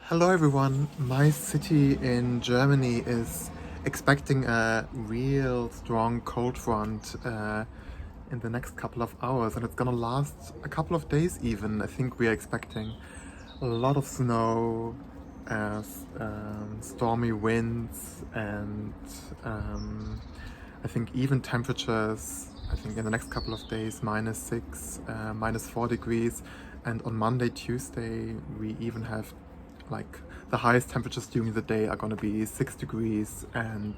Hello everyone, my city in Germany is expecting a real strong cold front in the next couple of hours, and it's gonna last a couple of days even. I think we are expecting a lot of snow, stormy winds, and I think even temperatures. I think in the next couple of days, -6, -4 degrees, and on Monday, Tuesday, we even have like the highest temperatures during the day are going to be 6 degrees, and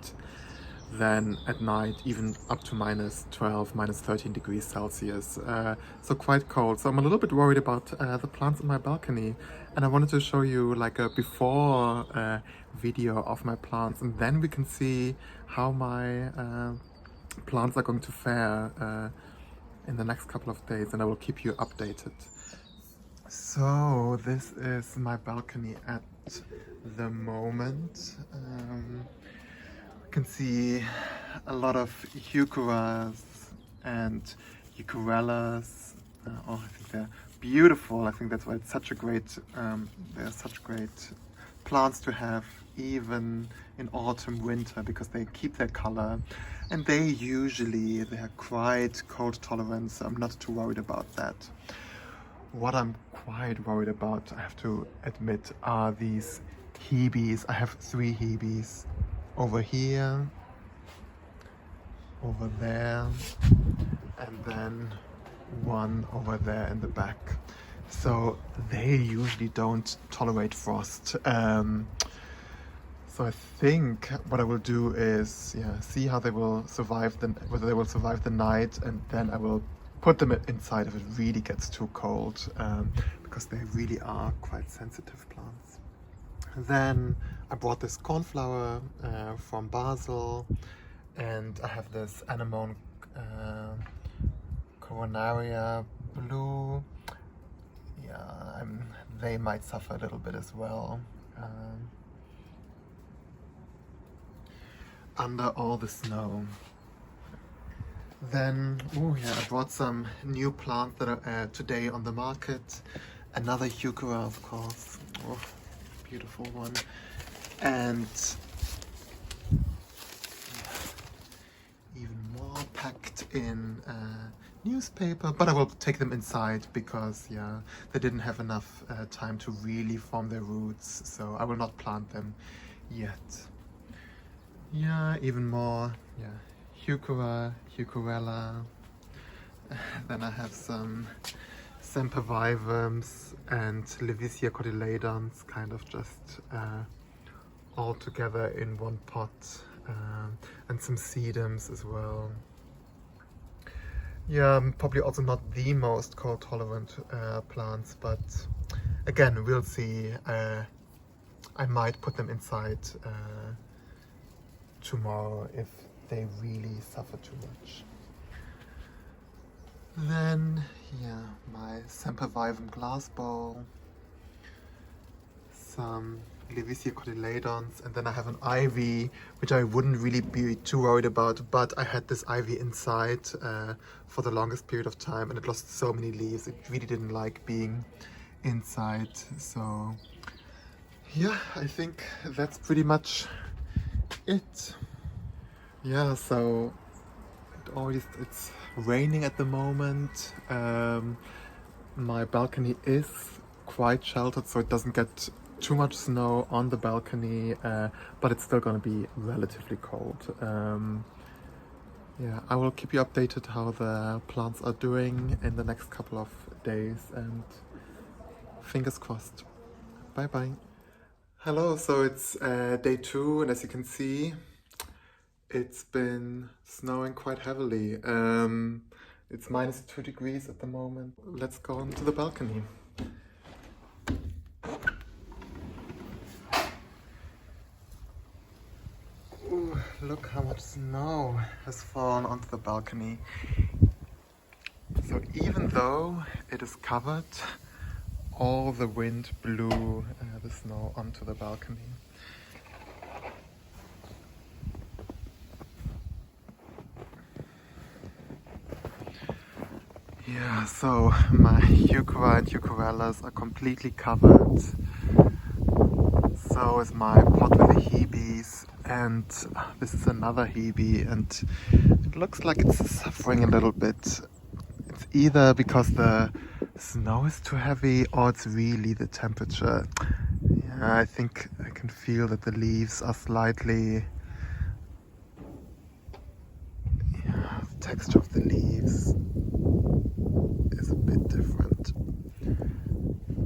then at night even up to -12, -13 degrees Celsius. So quite cold. So I'm a little bit worried about the plants on my balcony, and I wanted to show you like a before video of my plants, and then we can see how my plants are going to fare in the next couple of days, and I will keep you updated. So this is my balcony at the moment. You can see a lot of heucheras and eucharellas. Oh, I think they're beautiful. I think that's why it's such a great, they're such great plants to have even in autumn, winter, because they keep their color, and they're quite cold tolerant, so I'm not too worried about that. What I'm quite worried about, I have to admit, are these hebes. I have 3 hebes over here, over there, and then one over there in the back. So they usually don't tolerate frost. So I think what I will do is, see how they will survive, whether they will survive the night, and then I will put them inside if it really gets too cold, because they really are quite sensitive plants. Then I bought this cornflower from Basel, and I have this anemone coronaria blue. Yeah, they might suffer a little bit as well. Under all the snow. Then, I brought some new plants that are today on the market. Another heuchera, of course. Oh, beautiful one. And even more packed in newspaper, but I will take them inside because, they didn't have enough time to really form their roots, so I will not plant them yet. Even more, heucherella. Then I have some sempervivums and Levisia cotyledons, kind of just all together in one pot, and some sedums as well. Probably also not the most cold tolerant plants, but again, we'll see. I might put them inside tomorrow if they really suffer too much. Then, my sempervivum glass bowl, some Levisia cotyledons, and then I have an ivy, which I wouldn't really be too worried about, but I had this ivy inside for the longest period of time, and it lost so many leaves. It really didn't like being inside. So, I think that's pretty much it. So it's raining at the moment. My balcony is quite sheltered, so it doesn't get too much snow on the balcony, but it's still going to be relatively cold. I will keep you updated how the plants are doing in the next couple of days, and fingers crossed. Bye bye. Hello, so it's day 2, and as you can see, it's been snowing quite heavily. It's -2 degrees at the moment. Let's go onto the balcony. Ooh, look how much snow has fallen onto the balcony. So even though it is covered, all the wind blew the snow onto the balcony. So my heuchera and heucherellas are completely covered. So is my pot with the Hebes, and this is another Hebe, and it looks like it's suffering a little bit. It's either because the snow is too heavy or it's really the temperature. Yeah, I think I can feel that the leaves are slightly... Yeah, the texture of the leaves is a bit different.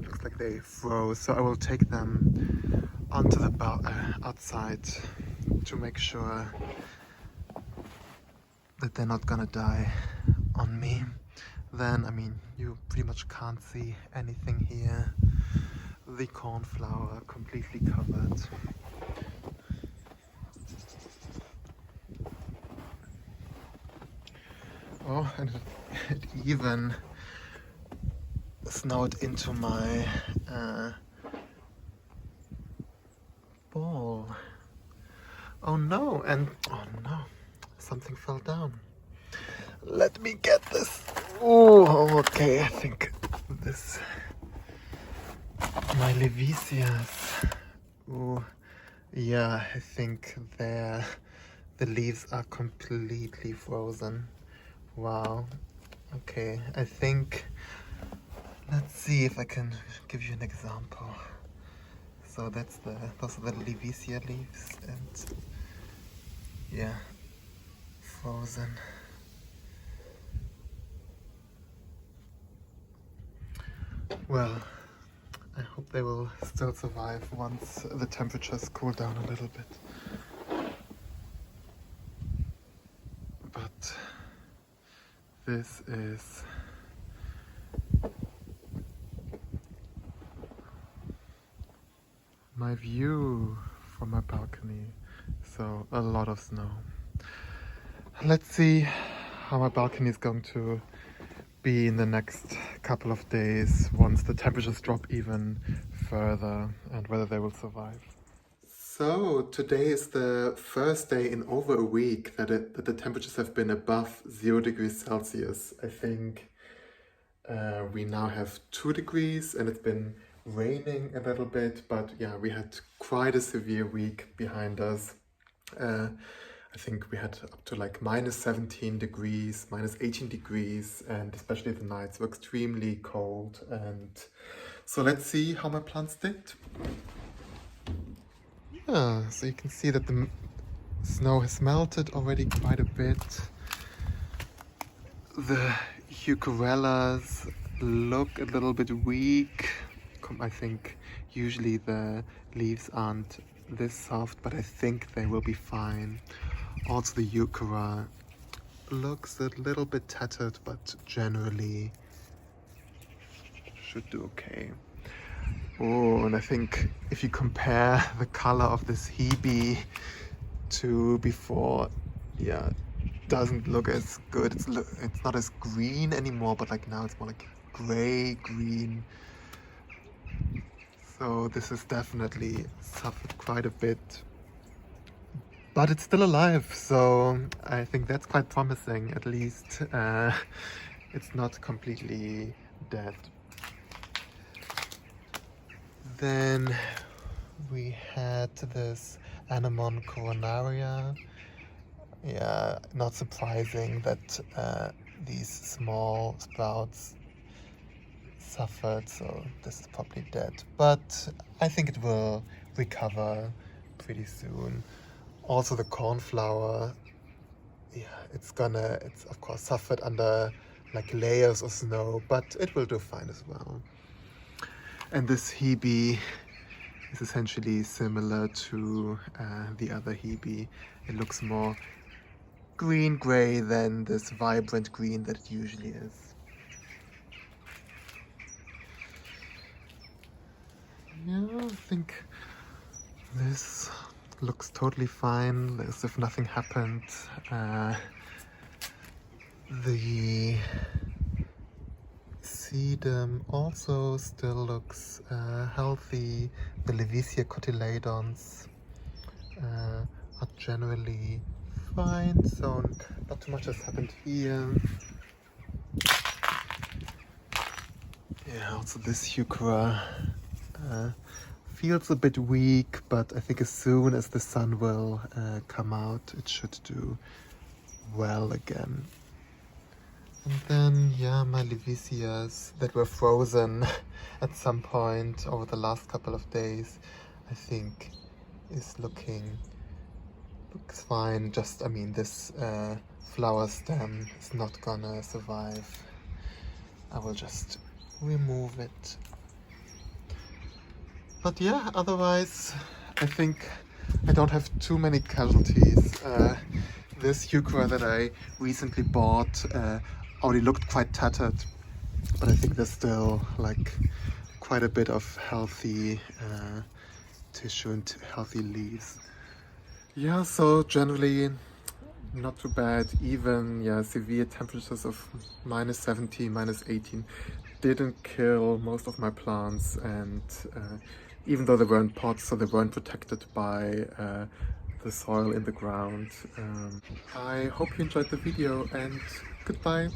Looks like they froze, so I will take them onto the outside to make sure that they're not gonna die on me. Then, I mean, you pretty much can't see anything here. The cornflower completely covered. Oh, and it even snowed into my ball. Oh no, oh no, something fell down. Let me get this. Oh, okay, I think this... My Levisias. Oh, yeah, I think the leaves are completely frozen. Wow. Okay, I think... Let's see if I can give you an example. So those are the Levisia leaves, and yeah, frozen. Well, I hope they will still survive once the temperatures cool down a little bit. But this is my view from my balcony. So a lot of snow. Let's see how my balcony is going to be in the next couple of days once the temperatures drop even further, and whether they will survive. So today is the first day in over a week that the temperatures have been above 0 degrees Celsius. I think we now have 2 degrees and it's been raining a little bit, but yeah, we had quite a severe week behind us. I think we had up to like minus 17 degrees, minus 18 degrees, and especially the nights were extremely cold. And so let's see how my plants did. Yeah, so you can see that the snow has melted already quite a bit. The Euchorellas look a little bit weak. I think usually the leaves aren't this soft, but I think they will be fine. Also the Euchera looks a little bit tattered, but generally should do okay. Oh, and I think if you compare the color of this Hebe to before, yeah, doesn't look as good. It's not as green anymore, but like now it's more like gray green. So this has definitely suffered quite a bit, but it's still alive, so I think that's quite promising. At least it's not completely dead. Then we had this Anemone coronaria. Yeah, not surprising that these small sprouts suffered, so this is probably dead. But I think it will recover pretty soon. Also the cornflower, yeah, it's of course suffered under like layers of snow, but it will do fine as well. And this Hebe is essentially similar to the other Hebe. It looks more green-gray than this vibrant green that it usually is. Yeah, I think this looks totally fine, as if nothing happened. The sedum also still looks healthy. The Levisia cotyledons are generally fine, so not too much has happened here. Yeah, also this Euchera feels a bit weak, but I think as soon as the sun will come out, it should do well again. And then, yeah, my Levisias that were frozen at some point over the last couple of days, I think is looks fine. Just, I mean, this flower stem is not gonna survive. I will just remove it. But yeah, otherwise, I think I don't have too many casualties. This heuchera that I recently bought already looked quite tattered, but I think there's still like quite a bit of healthy tissue and healthy leaves. Yeah, so generally not too bad. Even, yeah, severe temperatures of -17, -18 didn't kill most of my plants, and even though they were in pots, so they weren't protected by the soil in the ground. I hope you enjoyed the video, and goodbye.